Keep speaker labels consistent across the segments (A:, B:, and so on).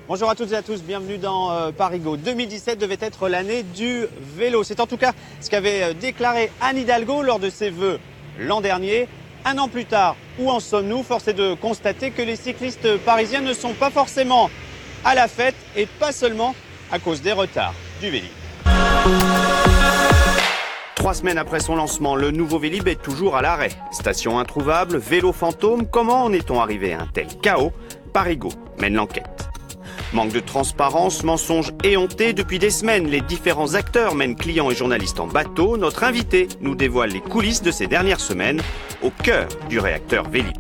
A: Bonjour à toutes et à tous, bienvenue dans Parigo. 2017 devait être l'année du vélo. C'est en tout cas ce qu'avait déclaré Anne Hidalgo lors de ses vœux l'an dernier. Un an plus tard, où en sommes-nous? Force est de constater que les cyclistes parisiens ne sont pas forcément à la fête et pas seulement à cause des retards du Vélib. 3 semaines après son lancement, le nouveau Vélib est toujours à l'arrêt. Station introuvable, vélo fantôme, comment en est-on arrivé à un tel chaos? Parigo mène l'enquête. Manque de transparence, mensonges éhontés. Depuis des semaines, les différents acteurs mènent clients et journalistes en bateau. Notre invité nous dévoile les coulisses de ces dernières semaines au cœur du réacteur Vélib.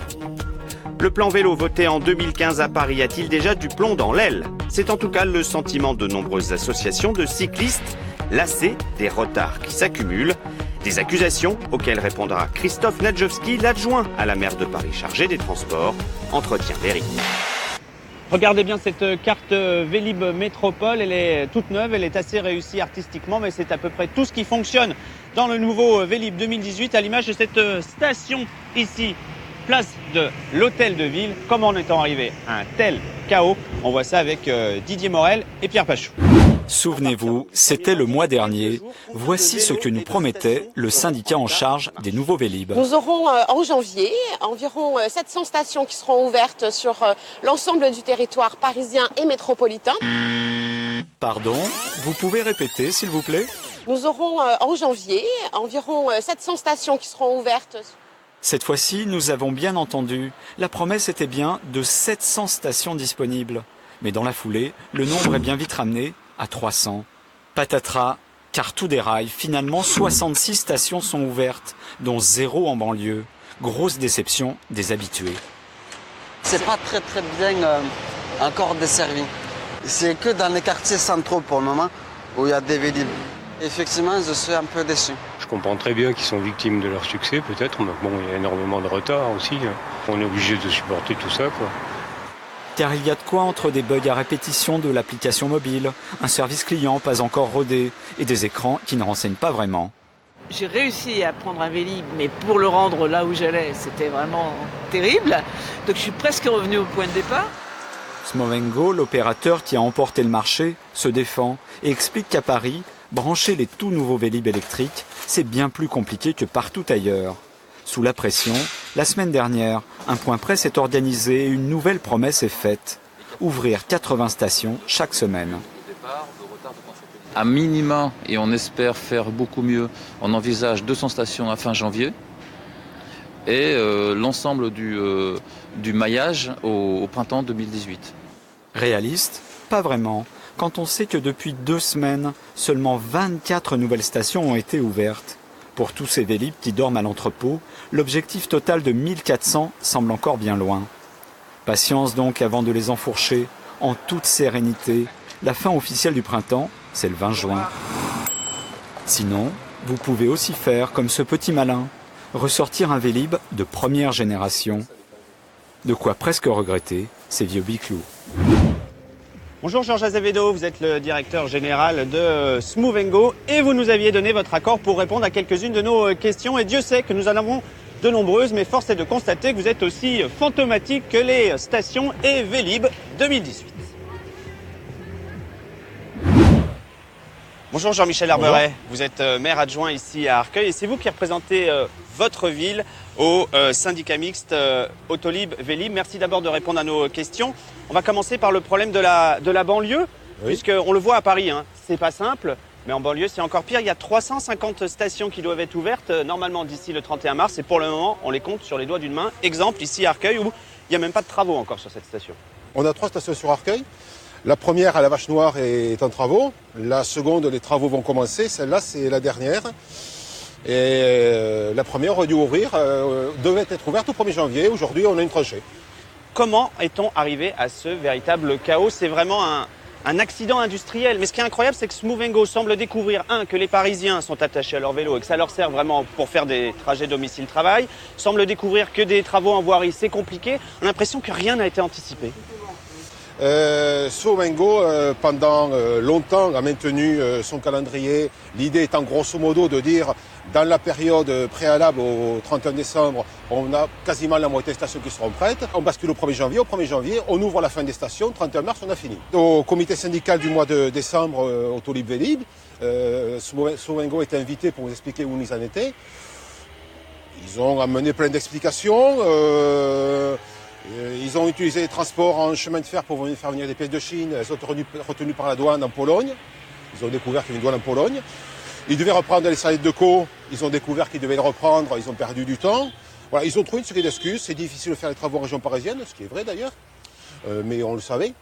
A: Le plan vélo voté en 2015 à Paris a-t-il déjà du plomb dans l'aile? C'est en tout cas le sentiment de nombreuses associations de cyclistes lassés des retards qui s'accumulent. Des accusations auxquelles répondra Christophe Nadjowski, l'adjoint à la maire de Paris chargé des transports. Entretien d'Éric. Regardez bien cette carte Vélib Métropole, elle est toute neuve, elle est assez réussie artistiquement, mais c'est à peu près tout ce qui fonctionne dans le nouveau Vélib 2018, à l'image de cette station ici, place de l'Hôtel de Ville. Comment en est-on arrivé à un tel chaos? On voit ça avec Didier Morel et Pierre Pachou.
B: Souvenez-vous, c'était le mois dernier. Voici ce que nous promettait le syndicat en charge des nouveaux Vélib.
C: Nous aurons en janvier environ 700 stations qui seront ouvertes sur l'ensemble du territoire parisien et métropolitain.
B: Pardon, vous pouvez répéter s'il vous plaît?
C: Nous aurons en janvier environ 700 stations qui seront ouvertes.
B: Cette fois-ci, nous avons bien entendu. La promesse était bien de 700 stations disponibles. Mais dans la foulée, le nombre est bien vite ramené à 300. Patatras, car tout déraille. Finalement, 66 stations sont ouvertes, dont 0 en banlieue. Grosse déception des habitués.
D: C'est pas très bien encore desservi. C'est que dans les quartiers centraux pour le moment où il y a des Vélib. Effectivement, je suis un peu déçu.
E: Je comprends très bien qu'ils sont victimes de leur succès peut-être, mais bon, il y a énormément de retard aussi. On est obligé de supporter tout ça, quoi.
B: Car il y a de quoi entre des bugs à répétition de l'application mobile, un service client pas encore rodé et des écrans qui ne renseignent pas vraiment.
F: J'ai réussi à prendre un Vélib, mais pour le rendre là où j'allais, c'était vraiment terrible. Donc je suis presque revenu au point de départ.
B: Smovengo, l'opérateur qui a emporté le marché, se défend et explique qu'à Paris, brancher les tout nouveaux Vélib électriques, c'est bien plus compliqué que partout ailleurs. Sous la pression, la semaine dernière, un point presse est organisé et une nouvelle promesse est faite. Ouvrir 80 stations chaque semaine.
G: À minima, et on espère faire beaucoup mieux, on envisage 200 stations à fin janvier et l'ensemble du maillage au printemps 2018.
B: Réaliste? Pas vraiment, quand on sait que depuis 2 semaines, seulement 24 nouvelles stations ont été ouvertes. Pour tous ces Vélib qui dorment à l'entrepôt, l'objectif total de 1400 semble encore bien loin. Patience donc avant de les enfourcher, en toute sérénité. La fin officielle du printemps, c'est le 20 juin. Sinon, vous pouvez aussi faire comme ce petit malin, ressortir un Vélib de première génération. De quoi presque regretter ces vieux biclous.
A: Bonjour Georges Azevedo, vous êtes le directeur général de Smovengo et vous nous aviez donné votre accord pour répondre à quelques-unes de nos questions. Et Dieu sait que nous en avons de nombreuses, mais force est de constater que vous êtes aussi fantomatique que les stations et Vélib 2018. Bonjour Jean-Michel Herberet, vous êtes maire adjoint ici à Arcueil et c'est vous qui représentez votre ville au syndicat mixte Autolib Vélib. Merci d'abord de répondre à nos questions. On va commencer par le problème de la banlieue, puisqu'on le voit à Paris, hein, c'est pas simple, mais en banlieue c'est encore pire. Il y a 350 stations qui doivent être ouvertes normalement d'ici le 31 mars et pour le moment on les compte sur les doigts d'une main. Exemple ici à Arcueil où il n'y a même pas de travaux encore sur cette station.
H: On a 3 stations sur Arcueil. La première à la Vache Noire est en travaux. La seconde, les travaux vont commencer. Celle-là, c'est la dernière. Et la première aurait dû ouvrir, devait être ouverte au 1er janvier. Aujourd'hui, on a une tranchée.
A: Comment est-on arrivé à ce véritable chaos? C'est vraiment un accident industriel. Mais ce qui est incroyable, c'est que Smovengo semble découvrir, que les Parisiens sont attachés à leur vélo et que ça leur sert vraiment pour faire des trajets domicile-travail. Semble découvrir que des travaux en voirie, c'est compliqué. On a l'impression que rien n'a été anticipé.
H: Smovengo, pendant longtemps, a maintenu son calendrier. L'idée étant grosso modo de dire Dans la période préalable au 31 décembre, on a quasiment la moitié des stations qui seront prêtes. On bascule au 1er janvier. Au 1er janvier, on ouvre la fin des stations. 31 mars, on a fini. Au comité syndical du mois de décembre, Autolib Vélib, Souvengo était invité pour vous expliquer où ils en étaient. Ils ont amené plein d'explications. Ils ont utilisé les transports en chemin de fer pour venir faire venir des pièces de Chine. Elles sont retenues par la douane en Pologne. Ils ont découvert qu'il y avait une douane en Pologne. Ils devaient reprendre les salettes de co. Ils ont découvert qu'ils devaient le reprendre. Ils ont perdu du temps. Voilà, ils ont trouvé une série d'excuses. C'est difficile de faire les travaux en région parisienne, ce qui est vrai d'ailleurs. Mais on le savait.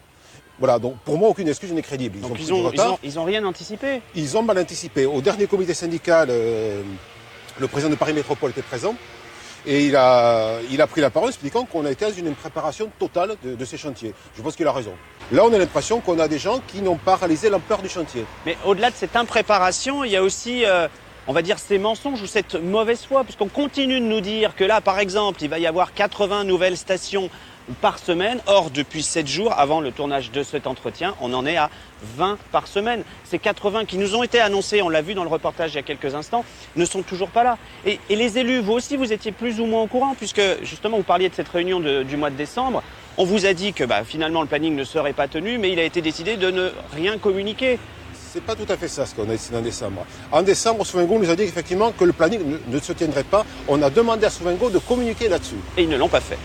H: Voilà, donc pour moi, aucune excuse n'est crédible.
A: Ils ont rien anticipé.
H: Ils ont mal anticipé. Au dernier comité syndical, le président de Paris Métropole était présent. Et il a pris la parole expliquant qu'on a été dans une impréparation totale de ces chantiers. Je pense qu'il a raison. Là, on a l'impression qu'on a des gens qui n'ont pas réalisé l'ampleur du chantier.
A: Mais au-delà de cette impréparation, il y a aussi, on va dire, ces mensonges ou cette mauvaise foi, puisqu'on continue de nous dire que là, par exemple, il va y avoir 80 nouvelles stations par semaine. Or, depuis 7 jours, avant le tournage de cet entretien, on en est à 20 par semaine. Ces 80 qui nous ont été annoncés, on l'a vu dans le reportage il y a quelques instants, ne sont toujours pas là. Et les élus, vous aussi, vous étiez plus ou moins au courant, puisque justement, vous parliez de cette réunion du mois de décembre. On vous a dit que finalement, le planning ne serait pas tenu, mais il a été décidé de ne rien communiquer.
H: C'est pas tout à fait ça ce qu'on a décidé en décembre. En décembre, Souvengo nous a dit effectivement que le planning ne se tiendrait pas. On a demandé à Souvengo de communiquer là-dessus.
A: Et ils ne l'ont pas fait.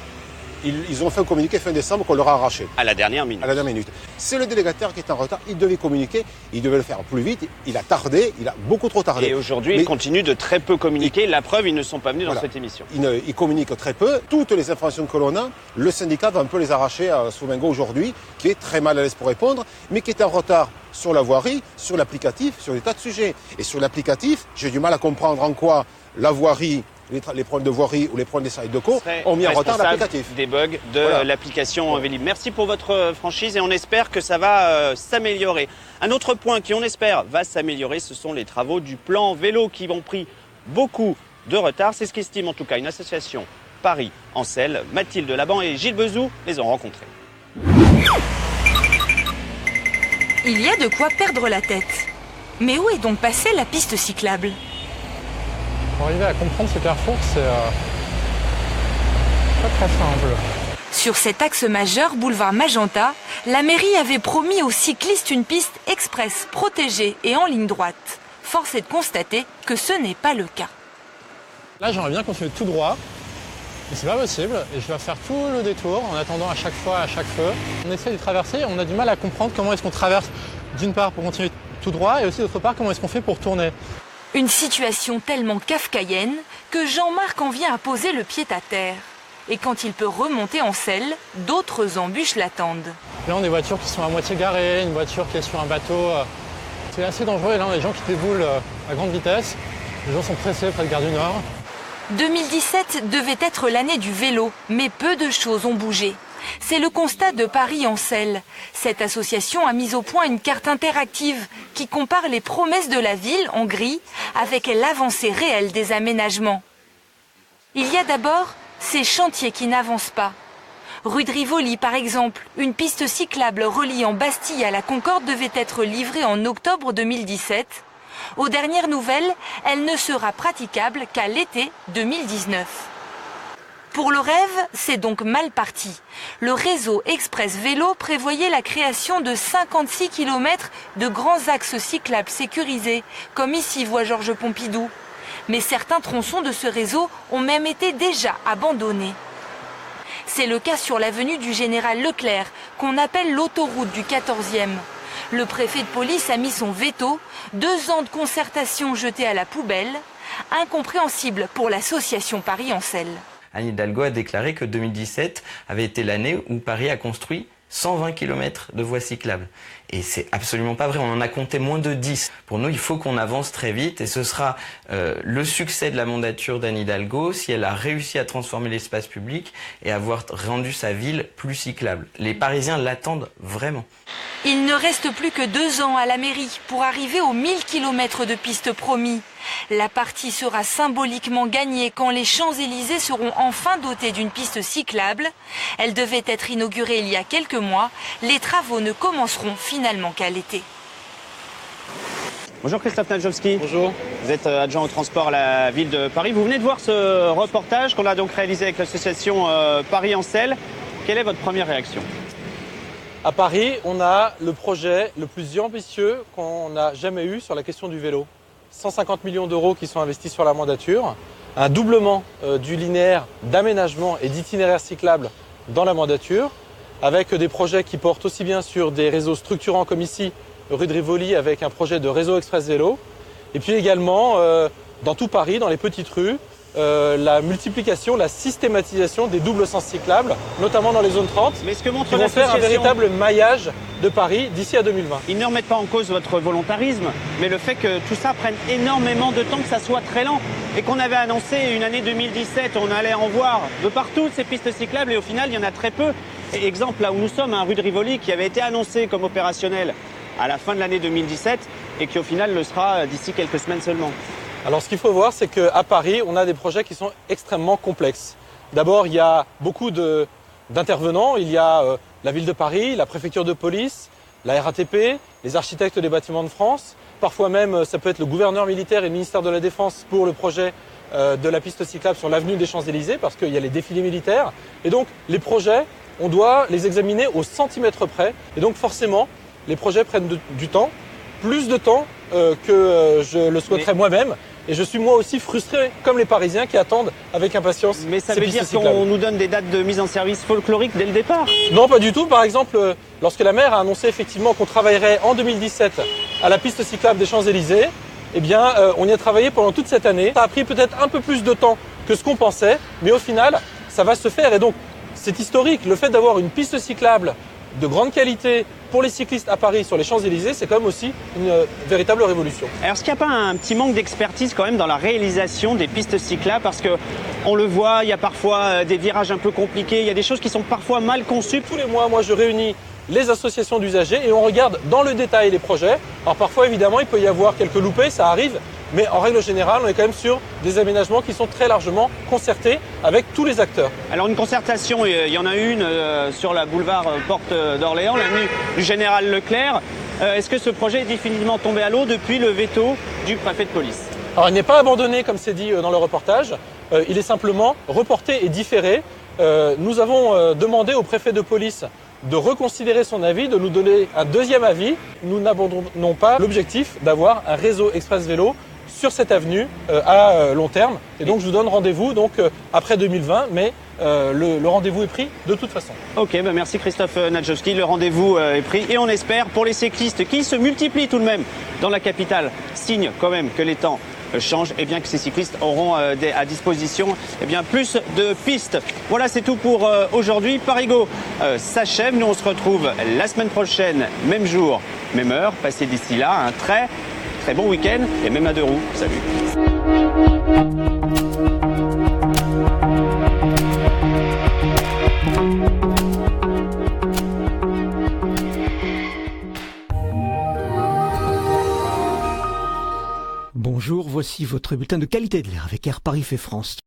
H: Ils ont fait un communiqué fin décembre qu'on leur a arraché.
A: À la dernière minute.
H: À la dernière minute. C'est le délégataire qui est en retard. Il devait communiquer. Il devait le faire plus vite. Il a tardé. Il a beaucoup trop tardé.
A: Et aujourd'hui, il continue de très peu communiquer. La preuve, ils ne sont pas venus dans cette émission.
H: Il communique très peu. Toutes les informations que l'on a, le syndicat va un peu les arracher à Souvengo aujourd'hui, qui est très mal à l'aise pour répondre, mais qui est en retard sur la voirie, sur l'applicatif, sur des tas de sujets. Et sur l'applicatif, j'ai du mal à comprendre en quoi la voirie, les problèmes de voirie ou les problèmes des salettes de co ont mis en retard l'applicatif.
A: Des bugs de l'application Vélib. Merci pour votre franchise et on espère que ça va s'améliorer. Un autre point qui, on espère, va s'améliorer, ce sont les travaux du plan vélo qui ont pris beaucoup de retard. C'est ce qu'estime en tout cas une association Paris-Ancel. Mathilde Laban et Gilles Bezou les ont rencontrés.
I: Il y a de quoi perdre la tête. Mais où est donc passée la piste cyclable ?
J: Pour arriver à comprendre ce carrefour, c'est pas très simple.
I: Sur cet axe majeur, boulevard Magenta, la mairie avait promis aux cyclistes une piste express, protégée et en ligne droite. Force est de constater que ce n'est pas le cas.
J: Là, j'aimerais bien continuer tout droit, mais c'est pas possible. Et je dois faire tout le détour en attendant à chaque fois, à chaque feu. On essaie de traverser, on a du mal à comprendre comment est-ce qu'on traverse d'une part pour continuer tout droit et aussi d'autre part comment est-ce qu'on fait pour tourner.
I: Une situation tellement kafkaïenne que Jean-Marc en vient à poser le pied à terre. Et quand il peut remonter en selle, d'autres embûches l'attendent.
J: Là, on a des voitures qui sont à moitié garées, une voiture qui est sur un bateau. C'est assez dangereux. Et là, on a des gens qui déboulent à grande vitesse. Les gens sont pressés près de Gare du Nord.
I: 2017 devait être l'année du vélo, mais peu de choses ont bougé. C'est le constat de Paris-Ancel. Cette association a mis au point une carte interactive qui compare les promesses de la ville en gris avec l'avancée réelle des aménagements. Il y a d'abord ces chantiers qui n'avancent pas. Rue de Rivoli, par exemple, une piste cyclable reliant Bastille à la Concorde devait être livrée en octobre 2017. Aux dernières nouvelles, elle ne sera praticable qu'à l'été 2019. Pour le rêve, c'est donc mal parti. Le réseau Express Vélo prévoyait la création de 56 km de grands axes cyclables sécurisés, comme ici voit Georges Pompidou. Mais certains tronçons de ce réseau ont même été déjà abandonnés. C'est le cas sur l'avenue du Général Leclerc, qu'on appelle l'autoroute du 14e. Le préfet de police a mis son veto, 2 ans de concertation jetés à la poubelle, incompréhensible pour l'association Paris-Ancel.
K: Anne Hidalgo a déclaré que 2017 avait été l'année où Paris a construit 120 km de voies cyclables. Et c'est absolument pas vrai, on en a compté moins de 10. Pour nous, il faut qu'on avance très vite et ce sera le succès de la mandature d'Anne Hidalgo si elle a réussi à transformer l'espace public et avoir rendu sa ville plus cyclable. Les Parisiens l'attendent vraiment.
I: Il ne reste plus que 2 ans à la mairie pour arriver aux 1000 km de pistes promis. La partie sera symboliquement gagnée quand les Champs-Élysées seront enfin dotés d'une piste cyclable. Elle devait être inaugurée il y a quelques mois. Les travaux ne commenceront finalement qu'à l'été.
A: Bonjour Christophe Nadjowski.
J: Bonjour.
A: Vous êtes adjoint au transport à la ville de Paris. Vous venez de voir ce reportage qu'on a donc réalisé avec l'association Paris en selle. Quelle est votre première réaction?
J: À Paris, on a le projet le plus ambitieux qu'on n'a jamais eu sur la question du vélo. 150 millions d'euros qui sont investis sur la mandature, un doublement du linéaire d'aménagement et d'itinéraires cyclables dans la mandature, avec des projets qui portent aussi bien sur des réseaux structurants comme ici, rue de Rivoli, avec un projet de réseau express vélo, et puis également dans tout Paris, dans les petites rues, la multiplication, la systématisation des doubles sens cyclables, notamment dans les zones 30,
A: Mais ce que montre
J: qui vont faire un
A: l'association,
J: véritable maillage de Paris d'ici à 2020.
A: ils ne remettent pas en cause votre volontarisme, mais le fait que tout ça prenne énormément de temps, que ça soit très lent, et qu'on avait annoncé une année 2017, on allait en voir de partout ces pistes cyclables, et au final, il y en a très peu. Et exemple, là où nous sommes, rue de Rivoli, qui avait été annoncé comme opérationnel à la fin de l'année 2017, et qui au final le sera d'ici quelques semaines seulement.
J: Alors ce qu'il faut voir, c'est qu'à Paris, on a des projets qui sont extrêmement complexes. D'abord, il y a beaucoup d'intervenants. Il y a la ville de Paris, la préfecture de police, la RATP, les architectes des bâtiments de France. Parfois même, ça peut être le gouverneur militaire et le ministère de la Défense pour le projet de la piste cyclable sur l'avenue des Champs-Élysées, parce qu'il y a les défilés militaires. Et donc, les projets, on doit les examiner au centimètre près. Et donc, forcément, les projets prennent du temps, plus de temps que je le souhaiterais moi-même. Et je suis moi aussi frustré, comme les Parisiens qui attendent avec impatience.
A: Mais ça
J: ces
A: veut
J: pistes
A: dire
J: cyclables.
A: qu'on nous donne des dates de mise en service folkloriques dès le départ?
J: Non, pas du tout. Par exemple, lorsque la maire a annoncé effectivement qu'on travaillerait en 2017 à la piste cyclable des Champs-Élysées, eh bien, on y a travaillé pendant toute cette année. Ça a pris peut-être un peu plus de temps que ce qu'on pensait, mais au final, ça va se faire. Et donc, c'est historique. Le fait d'avoir une piste cyclable de grande qualité pour les cyclistes à Paris sur les Champs-Élysées, c'est quand même aussi une véritable révolution.
A: Alors, est-ce qu'il n'y a pas un petit manque d'expertise quand même dans la réalisation des pistes cyclables? Parce que on le voit, il y a parfois des virages un peu compliqués, il y a des choses qui sont parfois mal conçues.
J: Tous les mois, moi, je réunis les associations d'usagers et on regarde dans le détail les projets. Alors parfois, évidemment, il peut y avoir quelques loupés, ça arrive. Mais en règle générale, on est quand même sur des aménagements qui sont très largement concertés avec tous les acteurs.
A: Alors une concertation, il y en a une sur la boulevard Porte d'Orléans, l'avenue du Général Leclerc. Est-ce que ce projet est définitivement tombé à l'eau depuis le veto du préfet de police?
J: Alors il n'est pas abandonné comme c'est dit dans le reportage, il est simplement reporté et différé. Nous avons demandé au préfet de police de reconsidérer son avis, de nous donner un deuxième avis. Nous n'abandonnons pas l'objectif d'avoir un réseau express vélo sur cette avenue à long terme. Et donc je vous donne rendez-vous après 2020, mais le rendez-vous est pris de toute façon.
A: Ok, merci Christophe Nadjowski, le rendez-vous est pris et on espère pour les cyclistes qui se multiplient tout de même dans la capitale, signe quand même que les temps changent et bien que ces cyclistes auront à disposition plus de pistes. Voilà, c'est tout pour aujourd'hui. Parigo s'achève, nous on se retrouve la semaine prochaine, même jour, même heure. Passez d'ici là un très bon week-end et même à deux roues. Salut.
L: Bonjour, voici votre bulletin de qualité de l'air avec Air Paris fait France.